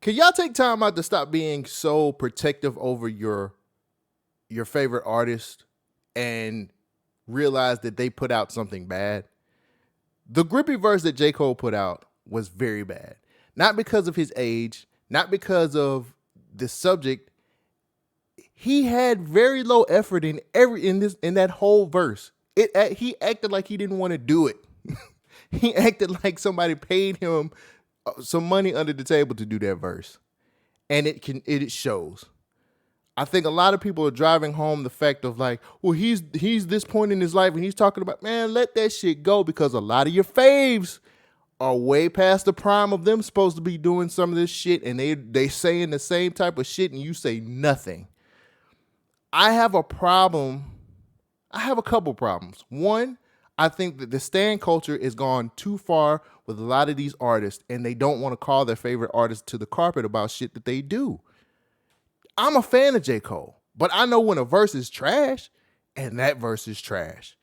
Can y'all take time out to stop being so protective over your favorite artist and realize that they put out something bad? The Grippy verse that J. Cole put out was very bad. Not because of his age, not because of the subject. He had very low effort in that whole verse. He acted like he didn't want to do it. He acted like somebody paid him some money under the table to do that verse. And it shows. I think a lot of people are driving home the fact of like, well, he's this point in his life and he's talking about, man, let that shit go, because a lot of your faves are way past the prime of them supposed to be doing some of this shit, and they saying the same type of shit and you say nothing. I have a problem. I have a couple problems. One, I think that the stan culture is gone too far with a lot of these artists, and they don't want to call their favorite artists to the carpet about shit that they do. I'm a fan of J. Cole, but I know when a verse is trash, and that verse is trash.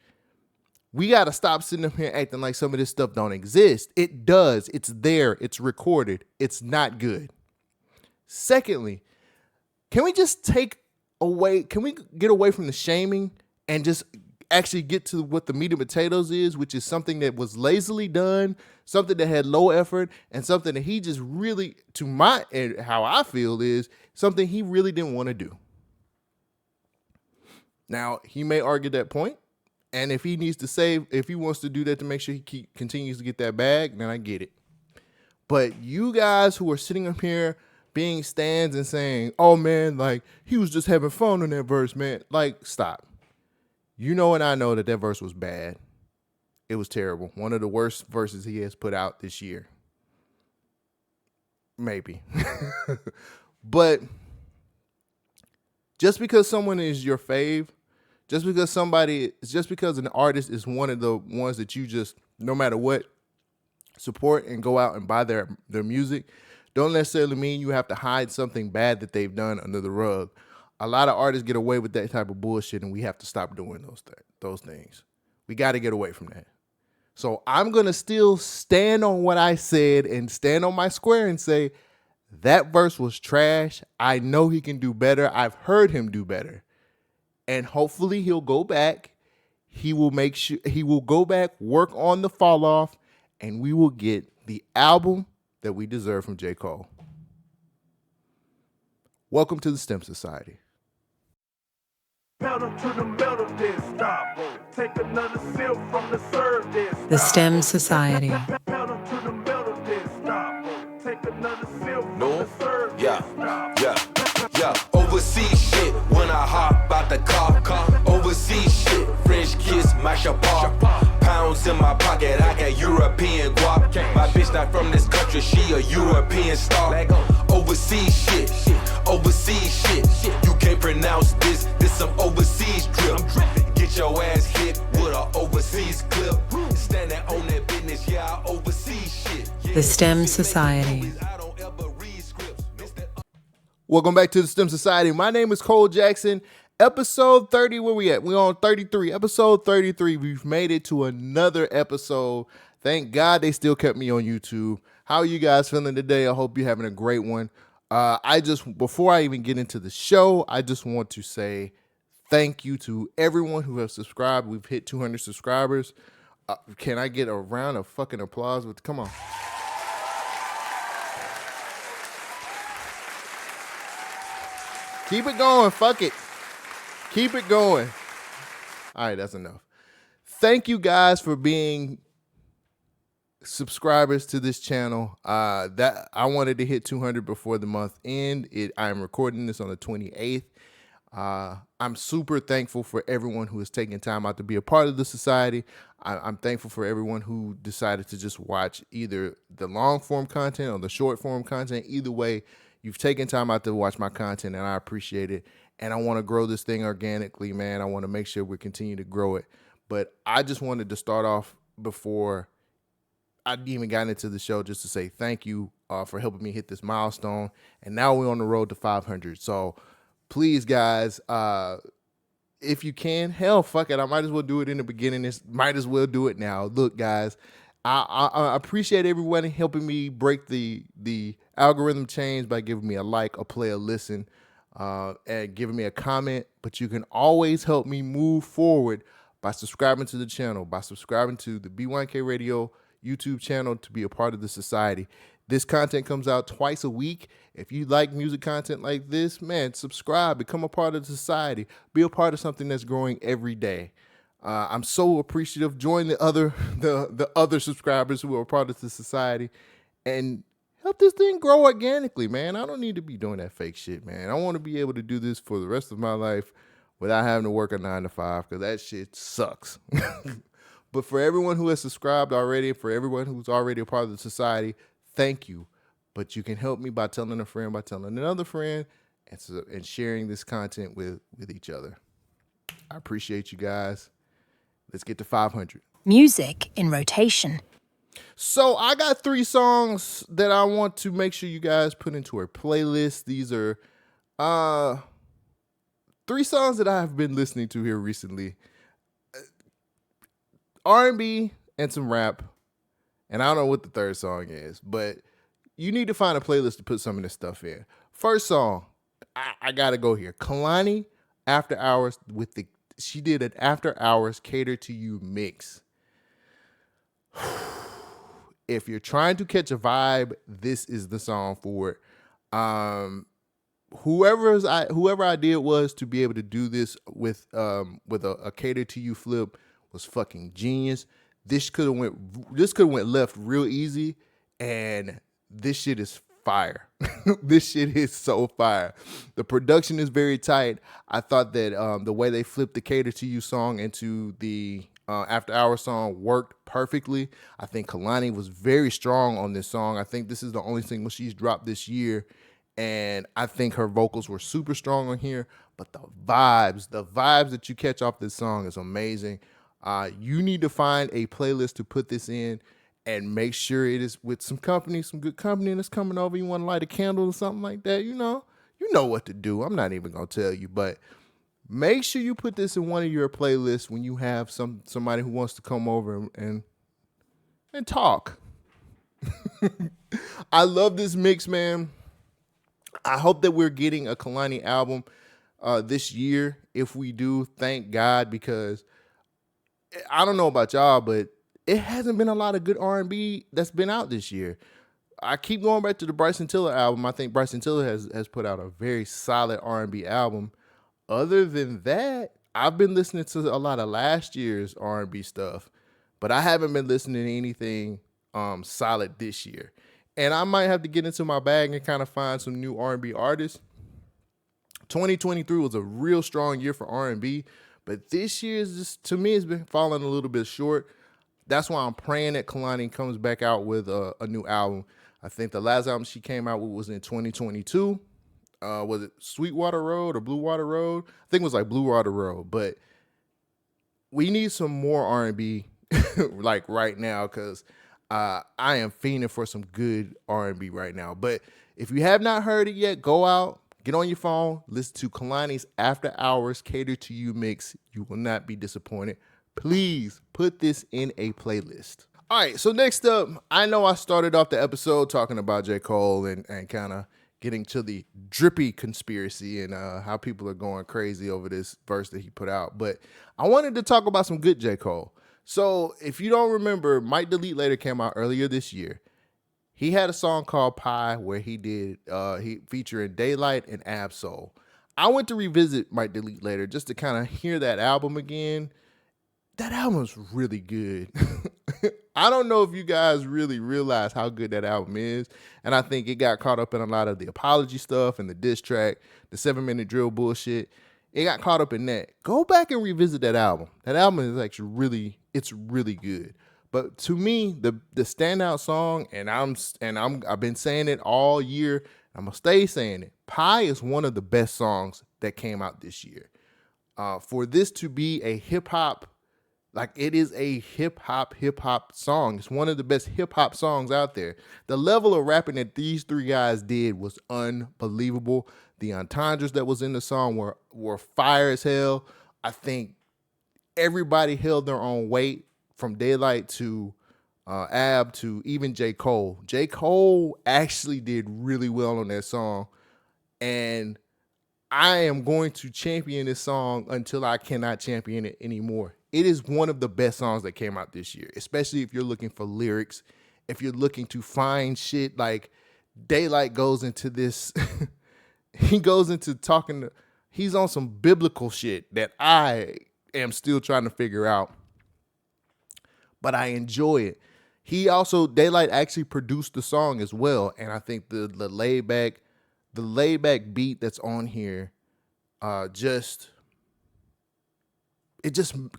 We got to stop sitting up here acting like some of this stuff don't exist. It does. It's there. It's recorded. It's not good. Secondly, can we just get away from the shaming and just actually get to what the meat and potatoes is, which is something that was lazily done, something that had low effort, and something that he just really, how I feel, is something he really didn't want to do. Now, he may argue that point, and if he wants to do that to make sure he continues to get that bag, then I get it. But you guys who are sitting up here being stands and saying, oh man, like he was just having fun on that verse, man. Like, stop. You know and I know that verse was bad. It was terrible. One of the worst verses he has put out this year. Maybe. But just because someone is your fave, just because an artist is one of the ones that you just, no matter what, support and go out and buy their music, don't necessarily mean you have to hide something bad that they've done under the rug. A lot of artists get away with that type of bullshit, and we have to stop doing those things. We got to get away from that. So I'm going to still stand on what I said and stand on my square and say that verse was trash. I know he can do better. I've heard him do better. And hopefully he'll go back. He will go back, work on the fall off, and we will get the album that we deserve from J. Cole. Welcome to the STEM Society. The STEM Society. No? Yeah. Overseas shit when I hop out the car. Overseas shit, French kiss, my chapar. Pounds in my pocket, I got European guap. My bitch not from this country, she a European star. Overseas shit, you can't pronounce this some overseas drip. Get your ass hit with an overseas clip. Standing on that business, yeah, overseas shit. The STEM Society. Welcome back to the STEM Society. My name is Cole Jackson. Episode 30, where we at? We're on 33. Episode 33. We've made it to another episode. Thank God they still kept me on YouTube. How are you guys feeling today? I hope you're having a great one. Before I even get into the show, I just want to say thank you to everyone who has subscribed. We've hit 200 subscribers. Can I get a round of fucking applause? Come on. Keep it going. Fuck it. Keep it going. All right, that's enough. Thank you guys for being subscribers to this channel. That I wanted to hit 200 before the month end. I'm recording this on the 28th. I'm super thankful for everyone who is taking time out to be a part of the society. I'm thankful for everyone who decided to just watch either the long form content or the short form content. Either way, you've taken time out to watch my content, and I appreciate it. And I want to grow this thing organically, man. I want to make sure we continue to grow it. But I just wanted to start off before I even got into the show just to say thank you for helping me hit this milestone. And now we're on the road to 500. So please, guys, if you can, hell, fuck it. I might as well do it in the beginning. Might as well do it now. Look, guys, I appreciate everyone helping me break the algorithm change by giving me a like, a play, a listen, and giving me a comment. But you can always help me move forward by subscribing to the channel, by subscribing to the BYNK Radio YouTube channel to be a part of the society. This content comes out twice a week. If you like music content like this, man, subscribe, become a part of the society, be a part of something that's growing every day. I'm so appreciative. Join the other subscribers who are part of the society and help this thing grow organically, man. I don't need to be doing that fake shit, man. I want to be able to do this for the rest of my life without having to work a 9 to 5 because that shit sucks. But for everyone who has subscribed already, for everyone who's already a part of the society, thank you. But you can help me by telling a friend, by telling another friend, and sharing this content with each other. I appreciate you guys. Let's get to 500. Music in rotation. So I got 3 songs that I want to make sure you guys put into a playlist. These are 3 songs that I have been listening to here recently. R&B and some rap. And I don't know what the third song is, but you need to find a playlist to put some of this stuff in. First song, I gotta go here. Kehlani, After Hours she did an After Hours Cater to You mix. If you're trying to catch a vibe, this is the song for it. Whoever idea it was to be able to do this with a Cater to You flip was fucking genius. This could have went left real easy, and this shit is fire. This shit is so fire. The production is very tight. I thought that the way they flipped the Cater to You song into the After Hours song worked perfectly. I think Kehlani was very strong on this song. I think this is the only single she's dropped this year, and I think her vocals were super strong on here. But the vibes that you catch off this song is amazing. You need to find a playlist to put this in and make sure it is with some company, some good company that's coming over. You want to light a candle or something like that, you know what to do. I'm not even going to tell you, but make sure you put this in one of your playlists when you have somebody who wants to come over and talk. I love this mix, man. I hope that we're getting a Kehlani album this year. If we do, thank God, because I don't know about y'all, but it hasn't been a lot of good R&B that's been out this year. I keep going back to the Bryson Tiller album. I think Bryson Tiller has put out a very solid R&B album. Other than that, I've been listening to a lot of last year's R&B stuff, but I haven't been listening to anything solid this year. And I might have to get into my bag and kind of find some new R&B artists. 2023 was a real strong year for R&B, but this year is just, to me, it's been falling a little bit short. That's why I'm praying that Kehlani comes back out with a new album. I think the last album she came out with was in 2022. Was it Sweetwater Road or Blue Water Road? I think it was like Blue Water Road. But we need some more R&B like right now, because I am fiending for some good R&B right now. But if you have not heard it yet, go out, get on your phone, listen to Kehlani's After Hours Cater to You mix. You will not be disappointed. Please put this in a playlist. All right, so next up, I know I started off the episode talking about J. Cole and kind of getting to the drippy conspiracy and how people are going crazy over this verse that he put out. But I wanted to talk about some good J. Cole. So if you don't remember, Might Delete Later came out earlier this year. He had a song called Pie where he featuring Daylight and Ab-Soul. I went to revisit Might Delete Later just to kind of hear that album again. That album's really good. I don't know if you guys really realize how good that album is. And I think it got caught up in a lot of the apology stuff and the diss track, the 7-minute drill bullshit. It got caught up in that. Go back and revisit that album. That album is actually it's really good. But to me, the standout song, and I've been saying it all year, I'm gonna stay saying it. Pie is one of the best songs that came out this year. For this to be a hip hop, like it is a hip hop song. It's one of the best hip hop songs out there. The level of rapping that these 3 guys did was unbelievable. The entendres that was in the song were fire as hell. I think everybody held their own weight from Daylight to Ab to even J. Cole. J. Cole actually did really well on that song. And I am going to champion this song until I cannot champion it anymore. It is one of the best songs that came out this year, especially if you're looking for lyrics, if you're looking to find shit. Like Daylight goes into this, he goes into he's on some biblical shit that I am still trying to figure out, but I enjoy it. Daylight actually produced the song as well, and I think the laid back beat that's on here just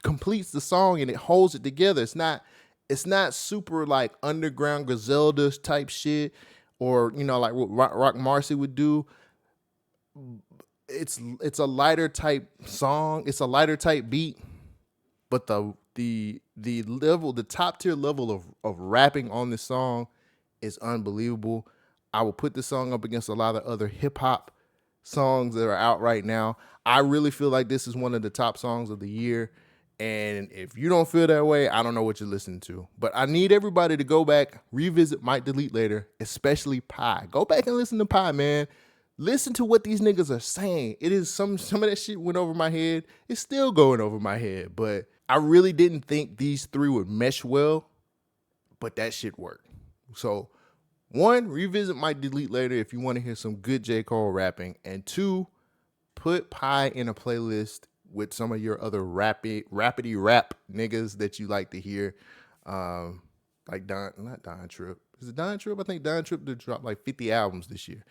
completes the song and it holds it together. It's not super like underground Griselda type shit or like what Rock Marcy would do. It's a lighter type song. It's a lighter type beat, but the level, the top tier level of rapping on this song is unbelievable. I will put this song up against a lot of other hip hop songs that are out right now. I really feel like this is one of the top songs of the year. And if you don't feel that way, I don't know what you're listening to. But I need everybody to go back, revisit Might Delete Later, especially Pi. Go back and listen to Pi, man. Listen to what these niggas are saying. It is some of that shit went over my head. It's still going over my head. But I really didn't think these three would mesh well. But that shit worked. So, 1, revisit Might Delete Later if you want to hear some good J. Cole rapping. And 2, put Pi in a playlist with some of your other rappity rap niggas that you like to hear. Like not Don Tripp. Is it Don Tripp? I think Don Tripp did drop like 50 albums this year.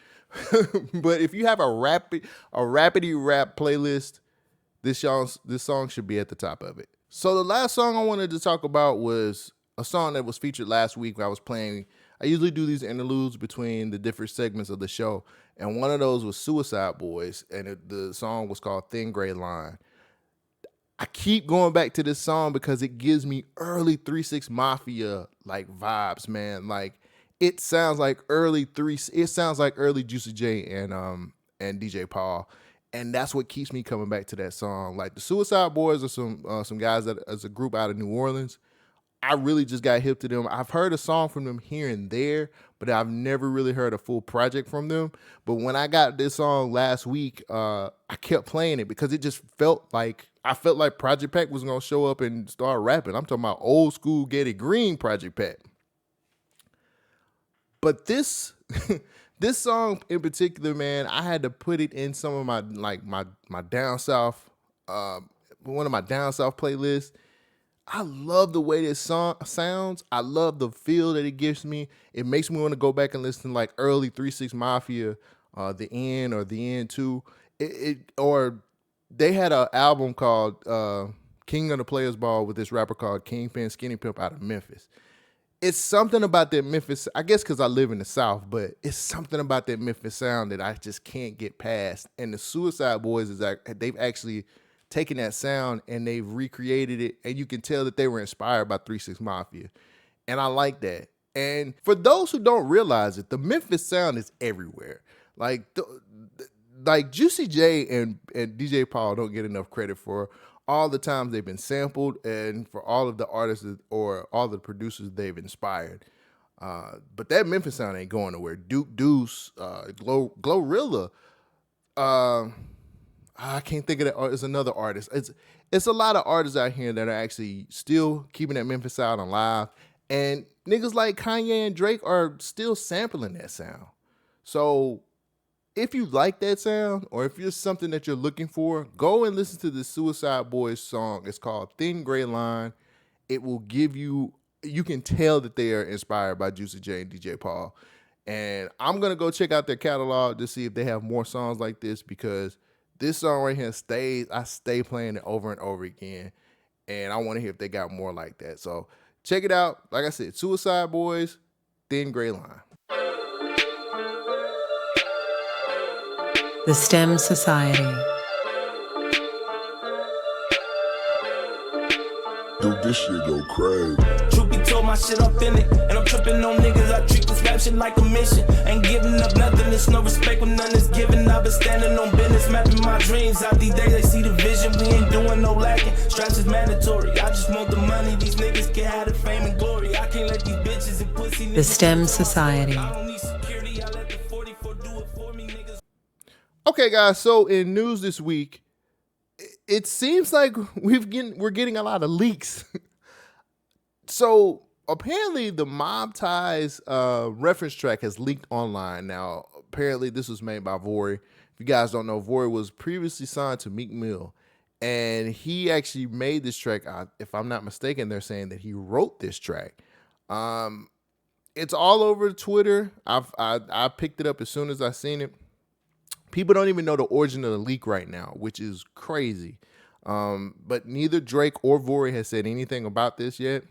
But if you have a rappity rap playlist, this song should be at the top of it. So the last song I wanted to talk about was a song that was featured last week when I was playing. I usually do these interludes between the different segments of the show, and one of those was Suicide Boys, and the song was called Thin Gray Line. I keep going back to this song because it gives me early 3-6 Mafia like vibes, man. Like it sounds like early Juicy J and DJ Paul, and that's what keeps me coming back to that song. Like the Suicide Boys are some guys that as a group out of New Orleans. I really just got hip to them. I've heard a song from them here and there, but I've never really heard a full project from them. But when I got this song last week, I kept playing it because it just felt like Project Pat was going to show up and start rapping. I'm talking about old school Getty Green Project Pat. But this this song in particular, man, I had to put it in some of my down south, one of my down south playlists. I love the way this song sounds. I love the feel that it gives me. It makes me want to go back and listen to like early 3-6 Mafia, The End or The End 2. Or they had an album called King of the Players Ball with this rapper called Kingpin Skinny Pimp out of Memphis. It's something about that Memphis, I guess because I live in the South, but it's something about that Memphis sound that I just can't get past. And the Suicide Boys, they've actually taken that sound and they've recreated it, and you can tell that they were inspired by 3-6 Mafia. And I like that. And for those who don't realize it, the Memphis sound is everywhere. Like Juicy J and DJ Paul don't get enough credit for all the times they've been sampled and for all of the artists or all the producers they've inspired. But that Memphis sound ain't going nowhere. Duke Deuce, Glorilla, I can't think of that. It's another artist. It's a lot of artists out here that are actually still keeping that Memphis sound alive. And niggas like Kanye and Drake are still sampling that sound. So if you like that sound, or if it's something that you're looking for, go and listen to the Suicide Boys song. It's called Thin Gray Line. It will give you can tell that they are inspired by Juicy J and DJ Paul. And I'm going to go check out their catalog to see if they have more songs like this, because this song right here I stay playing it over and over again. And I want to hear if they got more like that. So check it out. Like I said, Suicide Boys, Thin Gray Line. The STEM Society. Dude, this shit go crazy. Truth be told, my shit authentic, and I'm tripping on niggas. I treat this rap shit like a mission. Ain't giving up nothing, there's no respect when none is given. I've been standing on business, mapping my dreams out these days. They see the vision, we ain't doing no lacking. Straps is mandatory, I just want the money. These niggas can have the fame and glory. I can't let these bitches and pussy The niggas STEM do it. Society. I don't need security, I let the 44 do it for me, niggas. Okay, guys. So in news this week, it seems like we're getting a lot of leaks. So apparently, the Mob Ties reference track has leaked online. Now, apparently, this was made by Vori. If you guys don't know, Vori was previously signed to Meek Mill, and he actually made this track. If I'm not mistaken, they're saying that he wrote this track. It's all over Twitter. I picked it up as soon as I seen it. People don't even know the origin of the leak right now, which is crazy. But neither Drake or Vori has said anything about this yet.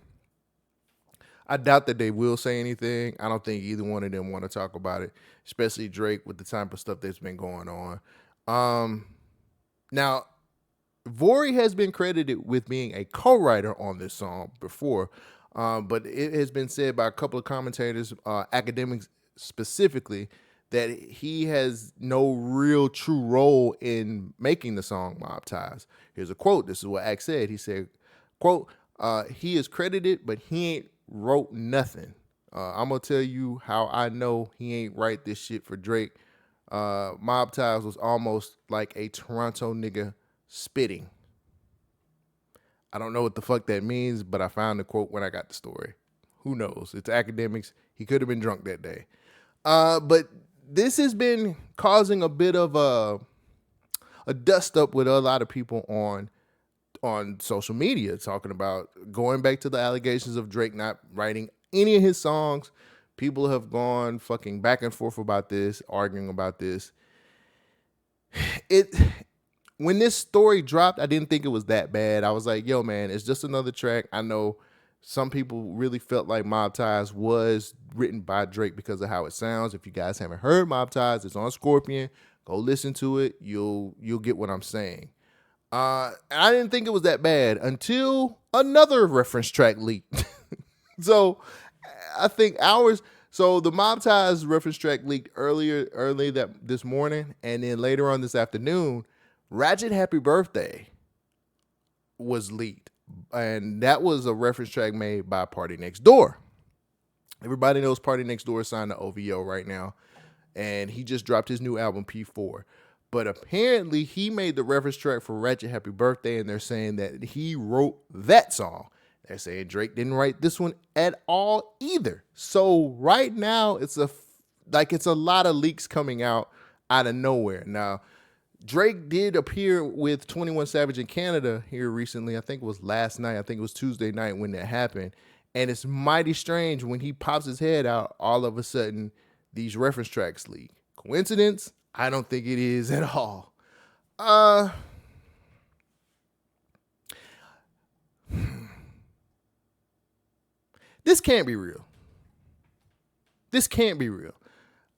I doubt that they will say anything. I don't think either one of them want to talk about it, especially Drake with the type of stuff that's been going on. Now, Vori has been credited with being a co-writer on this song before, but it has been said by a couple of commentators, academics specifically, that he has no real true role in making the song Mob Ties. Here's a quote. This is what Axe said. He said, quote, he is credited, but he ain't wrote nothing. I'm going to tell you how I know he ain't write this shit for Drake. Mob Ties was almost like a Toronto nigga spitting. I don't know what the fuck that means, but I found the quote when I got the story. Who knows? It's academics. He could have been drunk that day. But this has been causing a bit of a dust up with a lot of people on social media, talking about going back to the allegations of Drake not writing any of his songs. People have gone fucking back and forth about this, arguing about this. When this story dropped, I didn't think it was that bad. I was like, yo, man, it's just another track. I know some people really felt like Mob Ties was written by Drake because of how it sounds. If you guys haven't heard Mob Ties, it's on Scorpion. Go listen to it. You'll get what I'm saying. I didn't think it was that bad until another reference track leaked. So I think so the Mob Ties reference track leaked early this morning, and then later on this afternoon, Ratchet Happy Birthday was leaked. And that was a reference track made by Party Next Door. Everybody knows Party Next Door is signed to OVO right now, and he just dropped his new album P4. But apparently he made the reference track for Ratchet Happy Birthday, and they're saying that he wrote that song. They're saying Drake didn't write this one at all either. So right now it's a lot of leaks coming out of nowhere. Now, Drake did appear with 21 Savage in Canada here recently. I think it was last night. I think it was Tuesday night when that happened. And it's mighty strange when he pops his head out, all of a sudden these reference tracks leak. Coincidence? I don't think it is at all. This can't be real. This can't be real.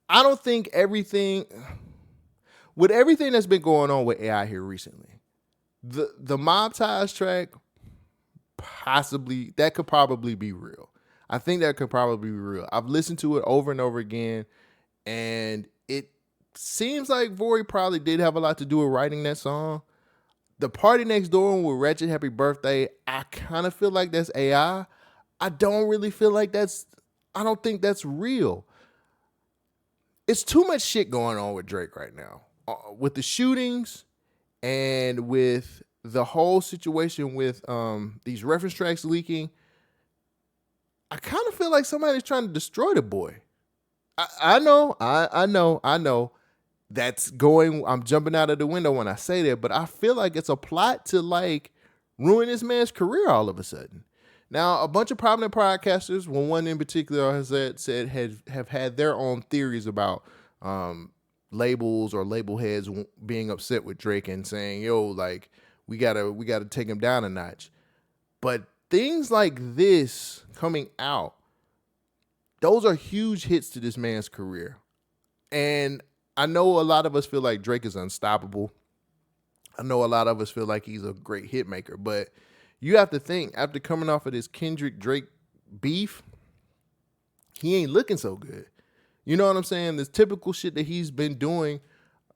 I don't think with everything that's been going on with AI here recently, the Mob Ties track, that could probably be real. I think that could probably be real. I've listened to it over and over again, and it seems like Vori probably did have a lot to do with writing that song. The Party Next Door one with Ratchet Happy Birthday, I kind of feel like that's AI. I don't really feel like I don't think that's real. It's too much shit going on with Drake right now. With the shootings and with the whole situation with these reference tracks leaking, I kind of feel like somebody's trying to destroy the boy. I know. I'm jumping out of the window when I say that, but I feel like it's a plot to like ruin this man's career all of a sudden. Now, a bunch of prominent podcasters, one in particular has said have had their own theories about labels or label heads being upset with Drake and saying, yo, like we gotta take him down a notch. But things like this coming out, those are huge hits to this man's career. And I know a lot of us feel like Drake is unstoppable. I know a lot of us feel like he's a great hit maker, but you have to think, after coming off of this Kendrick Drake beef, he ain't looking so good. You know what I'm saying? This typical shit that he's been doing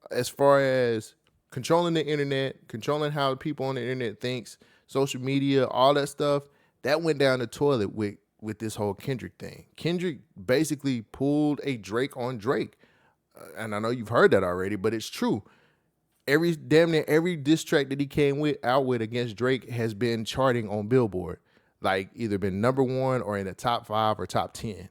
as far as controlling the internet, controlling how people on the internet thinks, social media, all that stuff, that went down the toilet with this whole Kendrick thing. Kendrick basically pulled a Drake on Drake. And I know you've heard that already, but it's true. Damn near every diss track that he came out with against Drake has been charting on Billboard. Like either been number 1 or in the top 5 or top 10.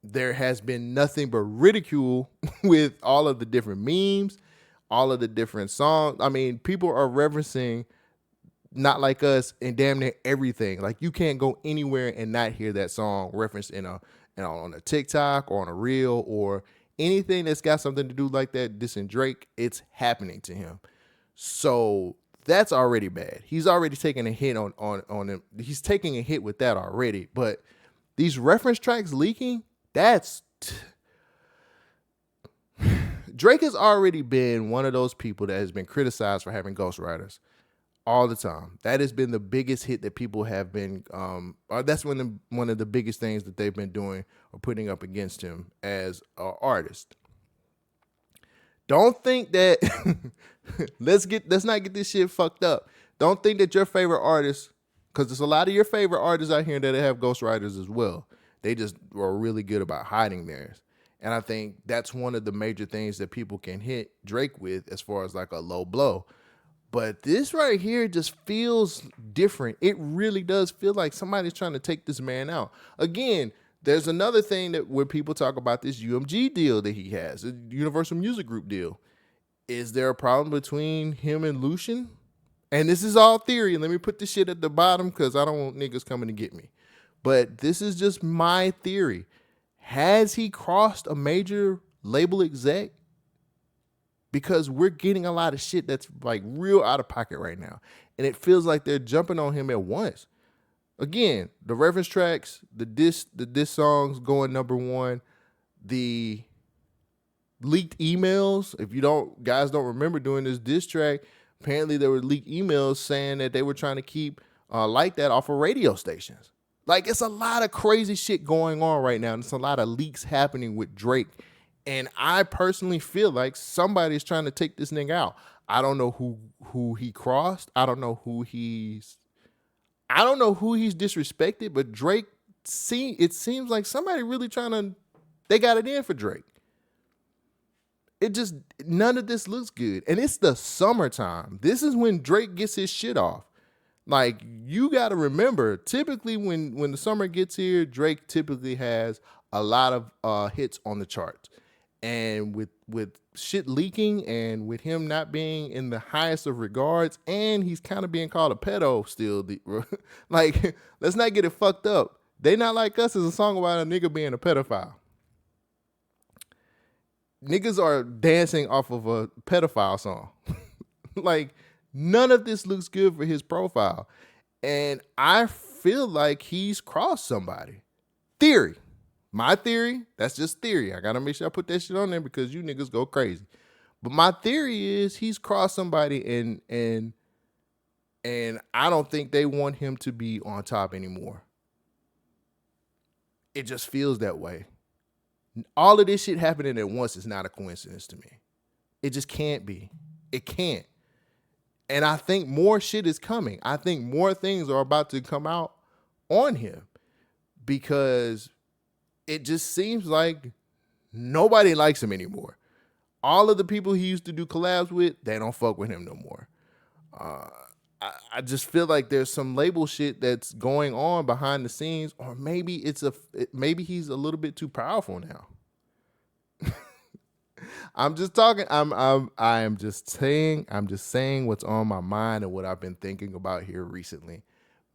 There has been nothing but ridicule with all of the different memes, all of the different songs. I mean, people are referencing Not Like Us in damn near everything. Like you can't go anywhere and not hear that song referenced on a TikTok or on a reel or anything that's got something to do like that. Dissing Drake, it's happening to him. So that's already bad. He's already taking a hit on him. He's taking a hit with that already. But these reference tracks leaking, Drake has already been one of those people that has been criticized for having ghostwriters all the time. That has been the biggest hit that people have been, that's one of the biggest things that they've been doing or putting up against him as an artist. Don't think that, let's not get this shit fucked up. Don't think that your favorite artist, because there's a lot of your favorite artists out here that have ghostwriters as well. They just are really good about hiding theirs. And I think that's one of the major things that people can hit Drake with as far as like a low blow. But this right here just feels different. It really does feel like somebody's trying to take this man out. Again, there's another thing that where people talk about this UMG deal that he has, a Universal Music Group deal. Is there a problem between him and Lucian? And this is all theory. Let me put this shit at the bottom because I don't want niggas coming to get me. But this is just my theory. Has he crossed a major label exec? Because we're getting a lot of shit that's like real out of pocket right now. And it feels like they're jumping on him at once. Again, the reference tracks, the diss songs going number 1, the leaked emails. If guys don't remember doing this diss track, apparently there were leaked emails saying that they were trying to keep like that off of radio stations. Like, it's a lot of crazy shit going on right now. And it's a lot of leaks happening with Drake. And I personally feel like somebody's trying to take this nigga out. I don't know who he crossed. I don't know who he's disrespected, but Drake, it seems like somebody really they got it in for Drake. None of this looks good. And it's the summertime. This is when Drake gets his shit off. Like, you got to remember, typically when the summer gets here, Drake typically has a lot of hits on the charts. And with shit leaking and with him not being in the highest of regards, and he's kind of being called a pedo still. Like, let's not get it fucked up. They Not Like Us is a song about a nigga being a pedophile. Niggas are dancing off of a pedophile song. Like, none of this looks good for his profile. And I feel like he's crossed somebody. Theory. My theory, that's just theory. I got to make sure I put that shit on there because you niggas go crazy. But my theory is he's crossed somebody and I don't think they want him to be on top anymore. It just feels that way. All of this shit happening at once is not a coincidence to me. It just can't be. It can't. And I think more shit is coming. I think more things are about to come out on him because it just seems like nobody likes him anymore. All of the people he used to do collabs with, they don't fuck with him no more. I just feel like there's some label shit that's going on behind the scenes, or maybe maybe he's a little bit too powerful now. I'm just saying what's on my mind and what I've been thinking about here recently.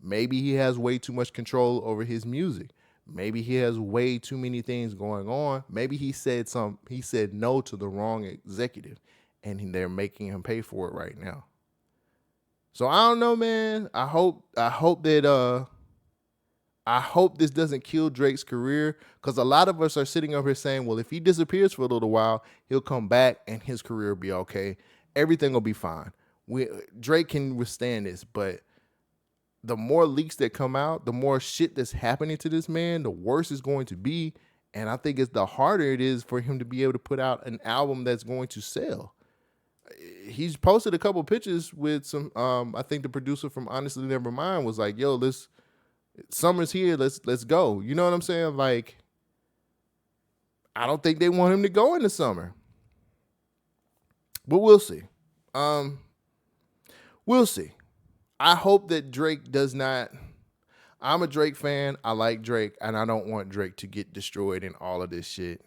Maybe he has way too much control over his music. Maybe he has way too many things going on. Maybe he said no to the wrong executive and they're making him pay for it right now. So I don't know, man. I hope this doesn't kill Drake's career, because a lot of us are sitting over here saying, well, if he disappears for a little while, he'll come back and his career will be okay. Everything will be fine. Drake can withstand this, but the more leaks that come out, the more shit that's happening to this man, the worse it's going to be. And I think the harder it is for him to be able to put out an album that's going to sell. He's posted a couple pictures with some, I think the producer from Honestly Nevermind was like, yo, Summer's here. Let's go. You know what I'm saying? Like, I don't think they want him to go in the summer. But we'll see. We'll see. I hope that Drake does not. I'm a Drake fan. I like Drake, and I don't want Drake to get destroyed in all of this shit.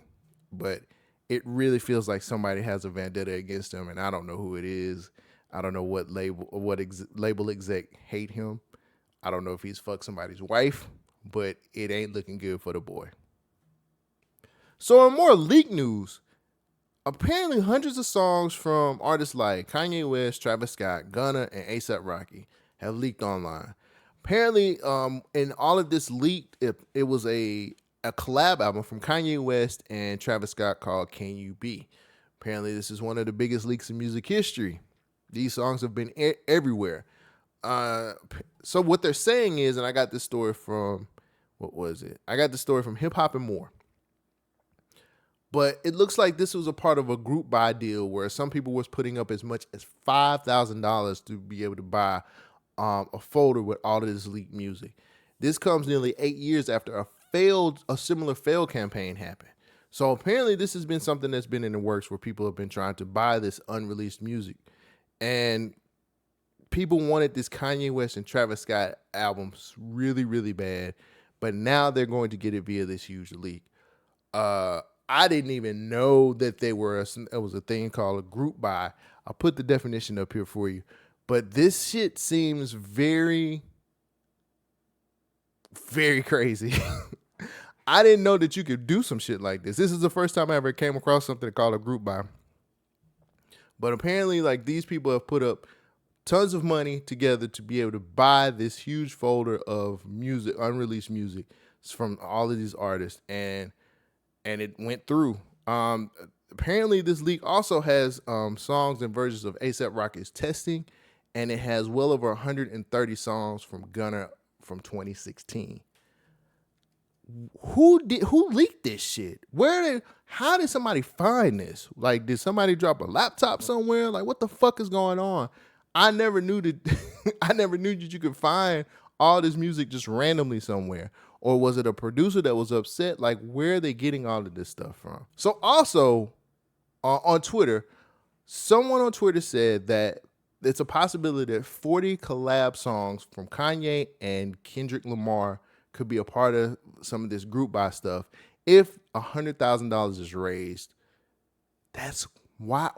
But it really feels like somebody has a vendetta against him, and I don't know who it is. I don't know what label exec hate him. I don't know if he's fucked somebody's wife, but it ain't looking good for the boy. So in more leak news, apparently hundreds of songs from artists like Kanye West, Travis Scott, Gunna, and A$AP Rocky have leaked online. Apparently, in all of this leaked, it was a collab album from Kanye West and Travis Scott called Can You Be. Apparently, this is one of the biggest leaks in music history. These songs have been everywhere. So what they're saying is, and I got this story from, what was it? I got the story from Hip Hop and More. But it looks like this was a part of a group buy deal where some people was putting up as much as $5,000 to be able to buy a folder with all of this leaked music. This comes nearly 8 years after a similar failed campaign happened. So apparently this has been something that's been in the works where people have been trying to buy this unreleased music. And people wanted this Kanye West and Travis Scott albums really, really bad. But now they're going to get it via this huge leak. I didn't even know that it was a thing called a group buy. I'll put the definition up here for you. But this shit seems very, very crazy. I didn't know that you could do some shit like this. This is the first time I ever came across something called a group buy. But apparently, like, these people have put up tons of money together to be able to buy this huge folder of music, unreleased music from all of these artists, and it went through. Apparently, this leak also has songs and versions of A$AP Rocky's Testing, and it has well over 130 songs from Gunna from 2016. Who leaked this shit? How did somebody find this? Like, did somebody drop a laptop somewhere? Like, what the fuck is going on? I never knew that you could find all this music just randomly somewhere. Or was it a producer that was upset? Like, where are they getting all of this stuff from? So also on Twitter, someone on Twitter said that it's a possibility that 40 collab songs from Kanye and Kendrick Lamar could be a part of some of this group buy stuff if $100,000 is raised. That's why.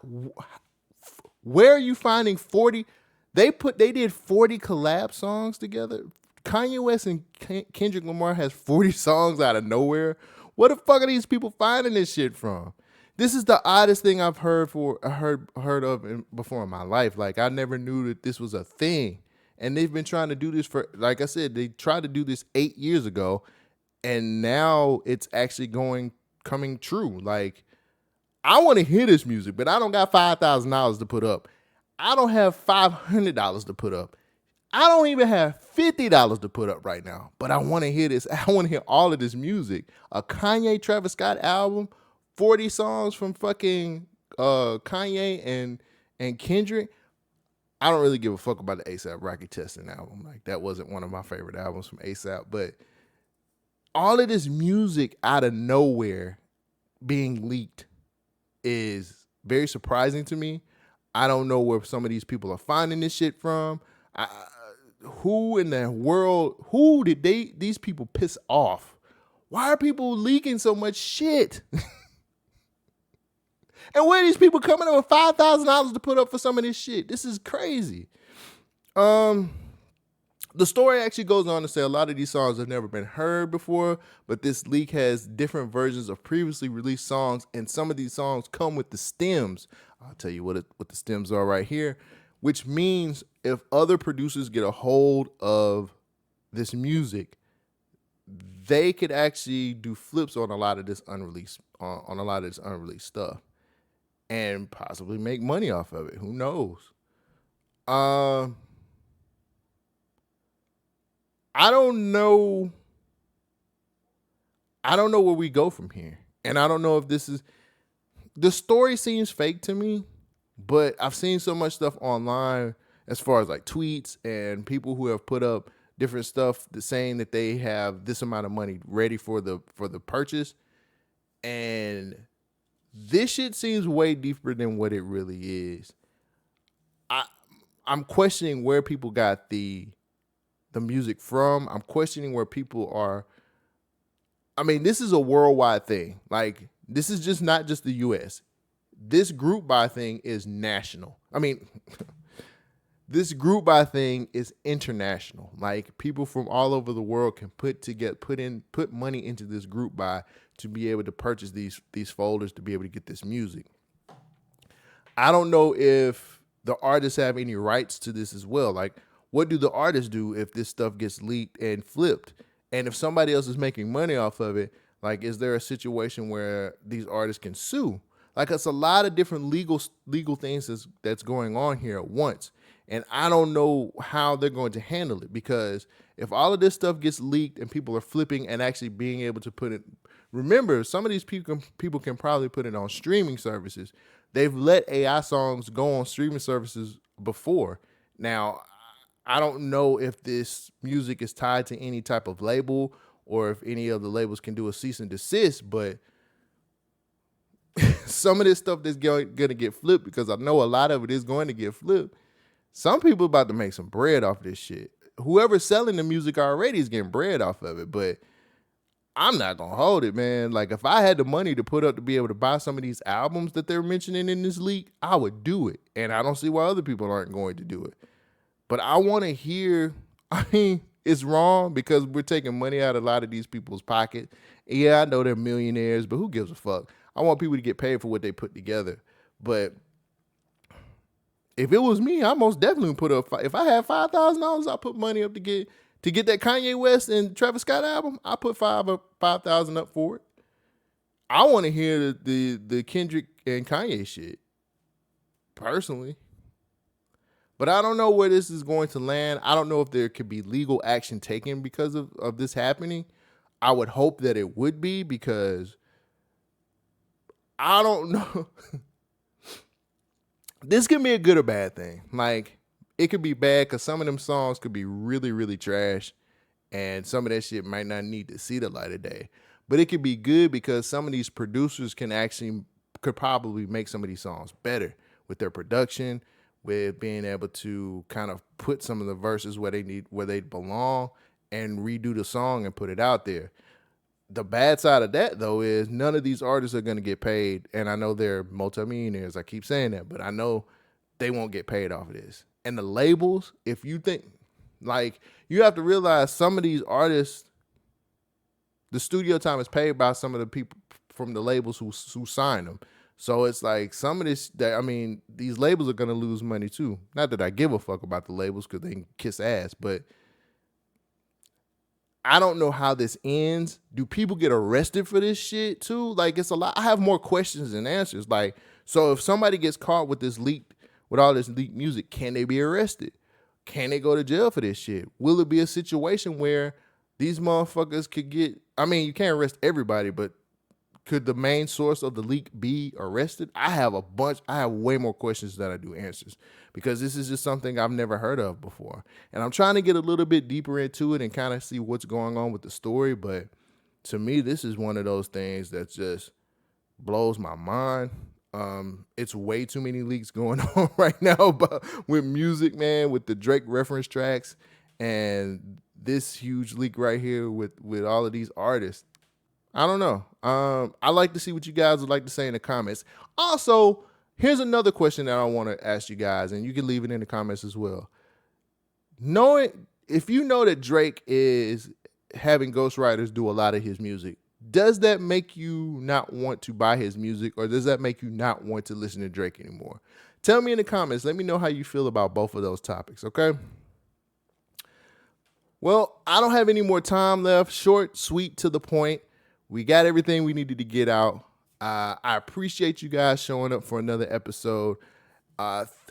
Where are you finding 40? They did 40 collab songs together. Kanye West and Kendrick Lamar has 40 songs out of nowhere. Where the fuck are these people finding this shit from? This is the oddest thing I've heard of before in my life. Like, I never knew that this was a thing. And they've been trying to do this for, like I said, they tried to do this 8 years ago, and now it's actually coming true. Like, I want to hear this music, but I don't got $5,000 to put up. I don't have $500 to put up. I don't even have $50 to put up right now, but I want to hear this. I want to hear all of this music. A Kanye Travis Scott album, 40 songs from fucking Kanye and Kendrick. I don't really give a fuck about the A$AP Rocky Testing album. Like, that wasn't one of my favorite albums from A$AP, but all of this music out of nowhere being leaked is very surprising to me. I don't know where some of these people are finding this shit from. Who in the world, who did these people piss off? Why are people leaking so much shit? And where are these people coming up with $5,000 to put up for some of this shit? This is crazy. The story actually goes on to say a lot of these songs have never been heard before, but this leak has different versions of previously released songs, and some of these songs come with the stems. I'll tell you what the stems are right here, which means if other producers get a hold of this music, they could actually do flips on a lot of this unreleased stuff and possibly make money off of it. Who knows? I don't know where we go from here. And I don't know if the story seems fake to me, but I've seen so much stuff online as far as like tweets and people who have put up different stuff saying that they have this amount of money ready for the purchase. And this shit seems way deeper than what it really is. I'm questioning where people got the music from. I'm questioning where people are. I mean, this is a worldwide thing. Like, this is just not just the US. This group buy thing is national. I mean, this group buy thing is international. Like, people from all over the world can put money into this group buy to be able to purchase these folders to be able to get this music. I don't know if the artists have any rights to this as well. Like, what do the artists do if this stuff gets leaked and flipped? And if somebody else is making money off of it, like, is there a situation where these artists can sue? Like, it's a lot of different legal things that's going on here at once. And I don't know how they're going to handle it, because if all of this stuff gets leaked and people are flipping and actually being able to put it, remember, some of these people can probably put it on streaming services. They've let AI songs go on streaming services before. Now, I don't know if this music is tied to any type of label or if any of the labels can do a cease and desist, but some of this stuff that's going to get flipped, because I know a lot of it is going to get flipped. Some people about to make some bread off this shit. Whoever's selling the music already is getting bread off of it, but I'm not going to hold it, man. Like, if I had the money to put up to be able to buy some of these albums that they're mentioning in this leak, I would do it. And I don't see why other people aren't going to do it. But I want to hear, I mean, it's wrong because we're taking money out of a lot of these people's pockets. Yeah, I know they're millionaires, but who gives a fuck? I want people to get paid for what they put together. But if it was me, I most definitely would put up. If I had $5,000, I'd put money up to get that Kanye West and Travis Scott album. I put $5,000 up for it. I want to hear the Kendrick and Kanye shit, personally. But I don't know where this is going to land. I don't know if there could be legal action taken because of this happening. I would hope that it would be, because I don't know. This can be a good or bad thing. Like, it could be bad because some of them songs could be really, really trash, and some of that shit might not need to see the light of day. But it could be good because some of these producers could probably make some of these songs better with their production, with being able to kind of put some of the verses where they belong and redo the song and put it out there. The bad side of that, though, is none of these artists are going to get paid. And I know they're multimillionaires. I keep saying that, but I know they won't get paid off of this. And the labels, if you think, like, you have to realize some of these artists, the studio time is paid by some of the people from the labels who sign them. So it's like some of this, these labels are going to lose money too. Not that I give a fuck about the labels because they can kiss ass, but I don't know how this ends. Do people get arrested for this shit too? Like, it's a lot. I have more questions than answers. Like, so if somebody gets caught with all this leaked music, can they be arrested? Can they go to jail for this shit? Will it be a situation where these motherfuckers could get, you can't arrest everybody, but could the main source of the leak be arrested? I have way more questions than I do answers, because this is just something I've never heard of before. And I'm trying to get a little bit deeper into it and kind of see what's going on with the story. But to me, this is one of those things that just blows my mind. It's way too many leaks going on right now, but with music, man, with the Drake reference tracks and this huge leak right here with all of these artists. I don't know. I like to see what you guys would like to say in the comments. Also, here's another question that I want to ask you guys, and you can leave it in the comments as well. If you know that Drake is having ghostwriters do a lot of his music, does that make you not want to buy his music, or does that make you not want to listen to Drake anymore? Tell me in the comments. Let me know how you feel about both of those topics, okay? Well, I don't have any more time left. Short, sweet, to the point. We got everything we needed to get out. I appreciate you guys showing up for another episode.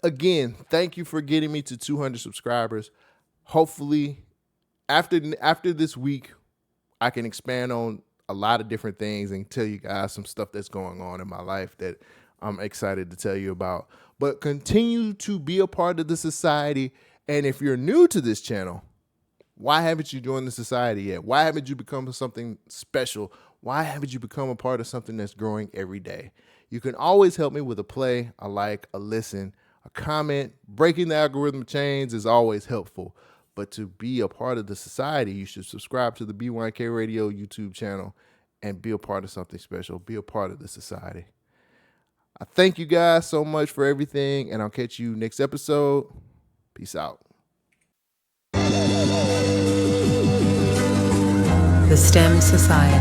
Again, thank you for getting me to 200 subscribers. Hopefully, after this week, I can expand on a lot of different things and tell you guys some stuff that's going on in my life that I'm excited to tell you about. But continue to be a part of the society. And if you're new to this channel, Why haven't you joined the society yet? Why haven't you become something special? Why haven't you become a part of something that's growing every day? You can always help me with a play, a like, a listen, a comment. Breaking the algorithm chains is always helpful. But to be a part of the society, you should subscribe to the BYNK Radio YouTube channel and be a part of something special. Be a part of the society. I thank you guys so much for everything, and I'll catch you next episode. Peace out. The STEM Society.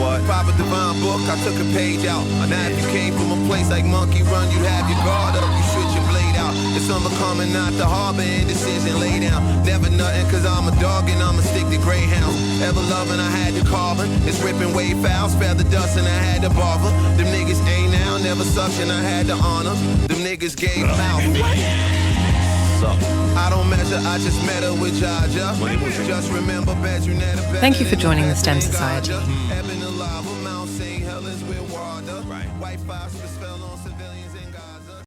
What? Pop a divine book, I took a page out. Now if you came from a place like Monkey Run, you'd have your guard up, you switch your blade out. It's unbecoming not to harbor indecision, lay down. Never nothing, cause I'm a dog and I'm a stick to greyhounds. Ever loving, I had the carbon. It's ripping wave fouls, feather dust and I had the barber. Them niggas ain't now, never suction, I had the honor. Them niggas gave mouth. I don't measure, I just met her with Jaja. Just remember, bet you never bet. Thank you for joining the STEM Society. Ebbing the lava, Mount St. Helens with water. White phosphorus fell on civilians in Gaza.